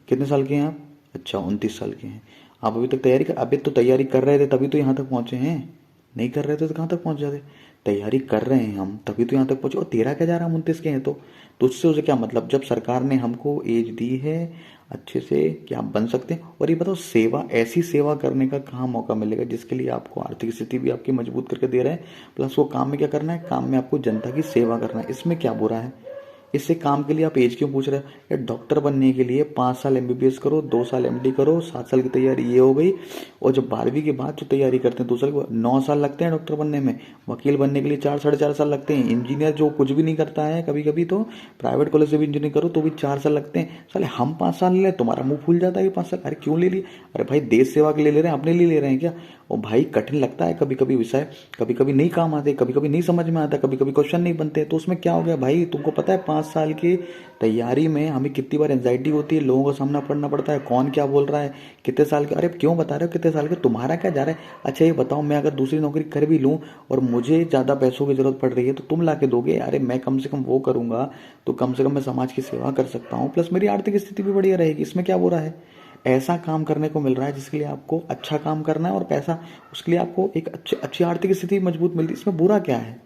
कितने साल के हैं आप? अच्छा 29 साल के हैं। आप अभी तक तैयारी कर, अभी तो तैयारी कर रहे थे तभी तो यहाँ तक पहुँचे हैं। नहीं कर रहे थे तो कहाँ तक पहुँच जाते। तैयारी कर रहे हैं हम तभी तो यहाँ तक पहुँचे। और तेरा क्या जा रहा है, 29 के हैं तो तुझसे उसे क्या मतलब, जब सरकार ने हमको एज दी है अच्छे से कि आप बन सकते हैं। और ये बताओ, सेवा, ऐसी सेवा करने का कहाँ मौका मिलेगा जिसके लिए आपको आर्थिक स्थिति भी आपकी मजबूत करके दे रहे हैं, प्लस वो काम में क्या करना है, काम में आपको जनता की सेवा करना है। इसमें क्या बुरा है? इससे काम के लिए आप एज क्यों पूछ रहे हो? यार डॉक्टर बनने के लिए 5 साल एमबीबीएस करो, 2 साल एमडी करो, 7 साल की तैयारी ये हो गई। और जब 12वीं के बाद जो तैयारी करते हैं 2 साल के, 9 साल लगते हैं डॉक्टर बनने में। वकील बनने के लिए 4 साढ़े 4 साल लगते हैं। इंजीनियर जो कुछ भी नहीं करता है कभी कभी तो प्राइवेट कॉलेज से भी इंजीनियरिंग करो तो भी 4 साल लगते हैं। साले हम 5 साल ले, तुम्हारा मुंह फूल जाता है कि 5 साल। अरे क्यों ले लिए? अरे भाई देश सेवा के लिए ले रहे हैं, अपने लिए ले रहे हैं क्या? और भाई कठिन लगता है कभी कभी विषय, कभी कभी नहीं काम आते, कभी कभी नहीं समझ में आता, कभी कभी क्वेश्चन नहीं बनते, तो उसमें क्या हो गया भाई? तुमको पता है 5 साल की तैयारी में हमें कितनी बार एंजाइटी होती है, लोगों का सामना पड़ना पड़ता है, कौन क्या बोल रहा है, कितने साल के। अरे क्यों बता रहे हो कितने साल के, तुम्हारा क्या जा रहा है? अच्छा ये बताओ, मैं अगर दूसरी नौकरी कर भी लूँ और मुझे ज़्यादा पैसों की जरूरत पड़ रही है तो तुम ला के दोगे? अरे मैं कम से कम वो करूंगा तो कम से कम मैं समाज की सेवा कर सकता हूँ, प्लस मेरी आर्थिक स्थिति भी बढ़िया रहेगी। इसमें क्या बुरा है? ऐसा काम करने को मिल रहा है जिसके लिए आपको अच्छा काम करना है और पैसा, उसके लिए आपको एक अच्छी अच्छी आर्थिक स्थिति मजबूत मिलती है। इसमें बुरा क्या है?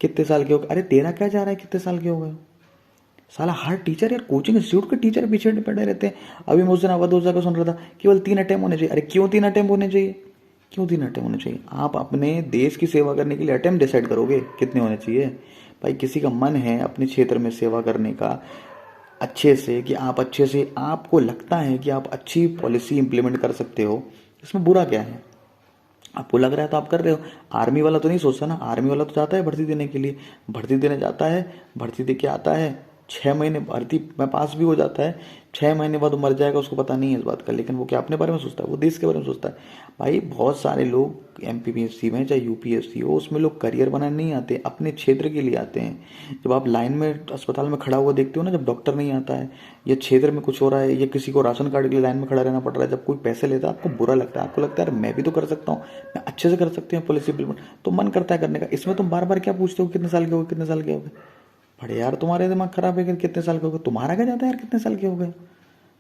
कितने साल के हो गए? अरे तेरा क्या जा रहा है कितने साल के हो गए? साला हर टीचर, यार कोचिंग इंस्टीट्यूट के टीचर पीछे पड़े रहते हैं। अभी मैं उस दिन अवधोजा का सुन रहा था, केवल 3 अटेम्प्ट होने चाहिए। अरे क्यों 3 अटेम्प्ट होने चाहिए? क्यों 3 अटेम्प्ट होने चाहिए? आप अपने देश की सेवा करने के लिए अटेम्प्ट डिसाइड करोगे कितने होने चाहिए? भाई किसी का मन है अपने क्षेत्र में सेवा करने का अच्छे से, कि आप अच्छे से, आपको लगता है कि आप अच्छी पॉलिसी इंप्लीमेंट कर सकते हो, इसमें बुरा क्या है? आपको लग रहा है तो आप कर रहे हो। आर्मी वाला तो नहीं सोचता ना, आर्मी वाला तो जाता है भर्ती देने के लिए, भर्ती देने जाता है, भर्ती दे के आता है, 6 महीने भर्ती में पास भी हो जाता है, 6 महीने बाद वो मर जाएगा, उसको पता नहीं है इस बात का। लेकिन वो क्या अपने बारे में सोचता है? वो देश के बारे में सोचता है। भाई बहुत सारे लोग एमपीपीएससी में चाहे यूपीएससी हो उसमें लोग करियर बनाने नहीं आते, अपने क्षेत्र के लिए आते हैं। जब आप लाइन में अस्पताल में खड़ा हुआ देखते हो ना, जब डॉक्टर नहीं आता है या क्षेत्र में कुछ हो रहा है या किसी को राशन कार्ड के लिए लाइन में खड़ा रहना पड़ रहा है, जब कोई पैसे लेता है आपको बुरा लगता है, आपको लगता है यार मैं भी तो कर सकता हूँ, मैं अच्छे से कर सकती हूँ पॉलिसी इंप्लीमेंट, तो मन करता है करने का। इसमें तुम बार बार क्या पूछते हो कितने साल के हो गए, कितने साल के हो गए? बड़े यार तुम्हारे दिमाग खराब है कि कितने साल के हो गए, तुम्हारा क्या जाता है यार कितने साल के हो गए?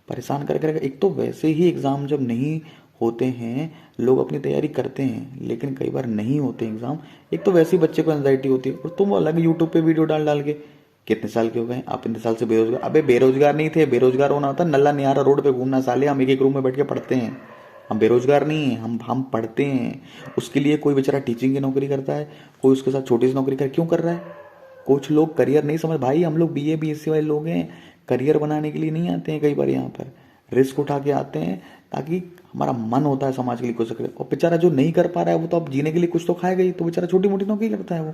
परेशान करके रखा। एक तो वैसे ही एग्जाम जब नहीं होते हैं, लोग अपनी तैयारी करते हैं लेकिन कई बार नहीं होते एग्जाम, एक तो वैसे ही बच्चे को एंजाइटी होती है, और तुम अलग यूट्यूब पे वीडियो डाल डाल के कितने साल के हो गए आप, इतने साल से बेरोजगार। अबे बेरोजगार नहीं थे, बेरोजगार होना होता नल्ला निहारा रोड पे घूमना। साले हम एक एक रूम में बैठ के पढ़ते हैं, हम बेरोजगार नहीं हैं, हम पढ़ते हैं। उसके लिए कोई बेचारा टीचिंग की नौकरी करता है, कोई उसके साथ छोटी सी नौकरी कर, क्यों कर रहा है? कुछ लोग करियर नहीं समझ, भाई हम लोग बीए बीएससी वाले लोग हैं, करियर बनाने के लिए नहीं आते हैं, कई बार यहाँ पर रिस्क उठा के आते हैं ताकि हमारा मन होता है समाज के लिए कुछ करे। और बेचारा जो नहीं कर पा रहा है वो तो अब जीने के लिए कुछ तो खाएगा ही, तो बेचारा छोटी मोटी नौकरी करता है वो।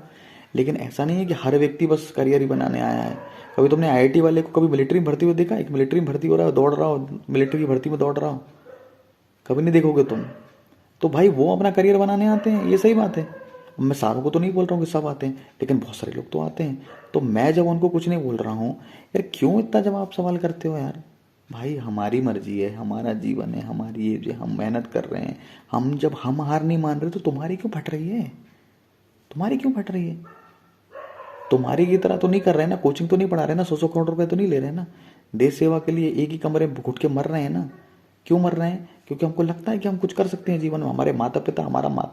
लेकिन ऐसा नहीं है कि हर व्यक्ति बस करियर ही बनाने आया है। कभी तुमने आईआईटी वाले को कभी मिलिट्री में भर्ती हुए देखा? एक मिलिट्री में भर्ती हो रहा है, दौड़ रहा हो, मिलिट्री की भर्ती में दौड़ रहा हो, कभी नहीं देखोगे तुम। तो भाई वो अपना करियर बनाने आते हैं, ये सही बात है। मैं सारों को तो नहीं बोल रहा हूँ कि सब आते हैं, लेकिन बहुत सारे लोग तो आते हैं। तो मैं जब उनको कुछ नहीं बोल रहा हूँ, यार क्यों इतना जब आप सवाल करते हो यार? भाई हमारी मर्जी है, हमारा जीवन है, हमारी एज है, हम मेहनत कर रहे हैं। हम जब हम हार नहीं मान रहे तो तुम्हारी क्यों फट रही है? तुम्हारी क्यों फट रही है? तुम्हारी की तरह तो नहीं कर रहे हैं ना, कोचिंग तो नहीं पढ़ा रहे ना, 100-100 करोड़ रुपए तो नहीं ले रहे हैं ना, देश सेवा के लिए एक ही कमरे में घुट के मर रहे हैं ना। क्यों मर रहे हैं? क्योंकि हमको लगता है कि हम कुछ कर सकते हैं जीवन में। हमारा माता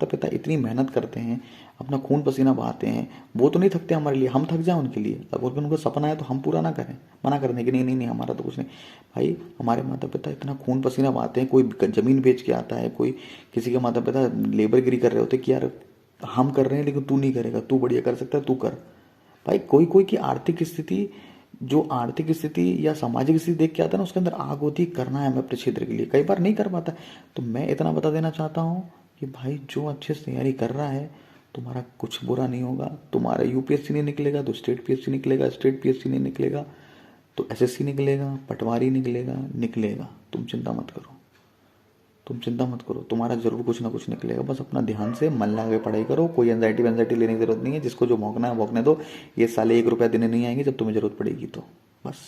पिता इतनी मेहनत करते हैं, अपना खून पसीना बहाते हैं, वो तो नहीं थकते हमारे लिए, हम थक जाएं उनके लिए। अगर उनको सपना है तो हम पूरा ना करें, मना करने की नहीं नहीं नहीं हमारा तो कुछ नहीं। भाई हमारे माता पिता इतना खून पसीना बहाते हैं, कोई जमीन बेच के आता है, कोई किसी के माता पिता लेबरगिरी कर रहे होते कि यार हम कर रहे हैं लेकिन तू नहीं करेगा, तू बढ़िया कर सकता है, तू कर। भाई कोई कोई की आर्थिक स्थिति, जो आर्थिक स्थिति या सामाजिक स्थिति देख के आता है ना, उसके अंदर आग होती है, करना है हमें अपने क्षेत्र के लिए, कई बार नहीं कर पाता। तो मैं इतना बता देना चाहता हूँ कि भाई जो अच्छे से तैयारी कर रहा है, तुम्हारा कुछ बुरा नहीं होगा। तुम्हारा यूपीएससी नहीं निकलेगा तो स्टेट पीएससी निकलेगा, स्टेट पीएससी नहीं निकलेगा तो एसएससी निकलेगा, पटवारी निकलेगा, निकलेगा। तुम चिंता मत करो, तुम चिंता मत करो, तुम्हारा जरूर कुछ ना कुछ निकलेगा। बस अपना ध्यान से मन लगा के पढ़ाई करो, कोई एंजाइटी वेंजाइटी लेने की जरूरत नहीं है। जिसको जो भौंकना है भौंकने दो, ये साले 1 रुपया देने नहीं आएंगे जब तुम्हें जरूरत पड़ेगी तो। बस।